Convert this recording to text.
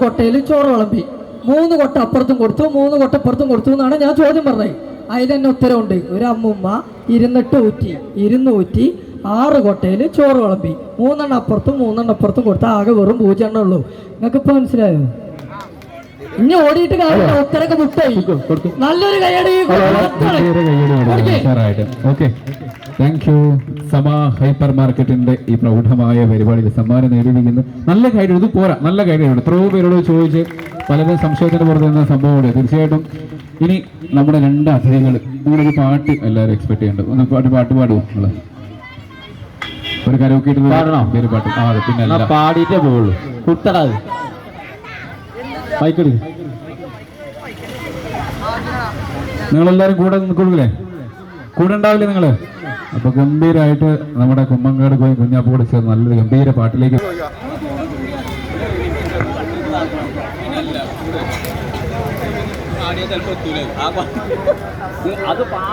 കൊട്ടയിൽ ചോറ് വിളമ്പി 3 കൊട്ട അപ്പുറത്തും കൊടുത്തു 3 കൊട്ട അപ്പുറത്തും കൊടുത്തു എന്നാണ് ഞാൻ ചോദ്യം പറഞ്ഞത്. അതിൽ തന്നെ ഉത്തരവുണ്ട്. ഒരു അമ്മുമ്മ ഇരുന്നിട്ട് ഊറ്റി 6 കൊട്ടയിൽ ചോറ് വിളമ്പി 3 അപ്പുറത്തും 3 അപ്പുറത്തും കൊടുത്ത ആകെ വെറും 0 ഉള്ളൂ. നിങ്ങൾക്ക് ഇപ്പൊ മനസ്സിലായോ? ഇനി ഓടിയിട്ട് കാര്യമില്ല, ഉത്തരക്ക് മുട്ടായി. നല്ലൊരു കൈയടി. Thank you. സമ ഹൈപ്പർ മാർക്കറ്റിന്റെ ഈ പ്രൗഢമായ പരിപാടിയിൽ സമ്മാനം നേടിയിരിക്കുന്നു. നല്ല കാര്യം, ഇത് പോരാ, നല്ല കാര്യമാണ്. എത്രയോ പേരോട് ചോദിച്ച് പലരും സംശയത്തിന് പുറത്ത് നിന്ന സംഭവമുണ്ട്. തീർച്ചയായിട്ടും ഇനി നമ്മുടെ 2 അതിഥികൾ, നിങ്ങളൊരു പാട്ട് എല്ലാവരും എക്സ്പെക്ട് ചെയ്യേണ്ടത്. ഒന്ന് പാട്ട് പാടുമോ നിങ്ങൾ? ഒരു കരോക്കെ പേര് പാട്ട്. ആ അതെ, പിന്നെ പാടിയിട്ടേ പോവുള്ളൂ. കുട്ടടാ ബൈക്കെടു. നിങ്ങളെല്ലാരും കൂടെ നിൽക്കൂലേ? കൂടെ ഉണ്ടാവില്ലേ നിങ്ങള്? അപ്പൊ ഗംഭീരമായിട്ട് നമ്മുടെ കുമ്മങ്കാട് പോയി കുഞ്ഞാപ്പോട് ചേർന്ന് നല്ലൊരു ഗംഭീര പാട്ടിലേക്ക് അത് പാട്ട്